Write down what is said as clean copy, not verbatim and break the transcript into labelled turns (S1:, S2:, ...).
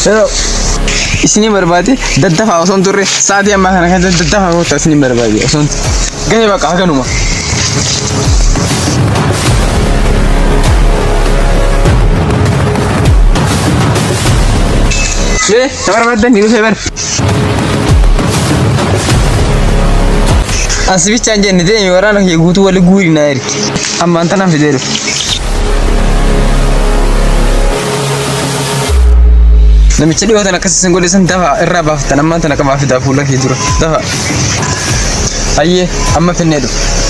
S1: Isini barbaade daddafa osoo turre sa'aatii ammaa kana kan daddafa goota isini barbaade osoo gahee baqa haganuma. Barbaaddan ni dhufee bar. Asibichaan jenne deemi waraana kee guutuu wali guuri na ergi. Ammaan tanaan fidee dhufe. Namicha dhiyootan akkasiin godhisan dafa irraa baafatan ammaan tana qabaaf fidaa fuula kee dura dafa. Ayyee amma finnee dhufe.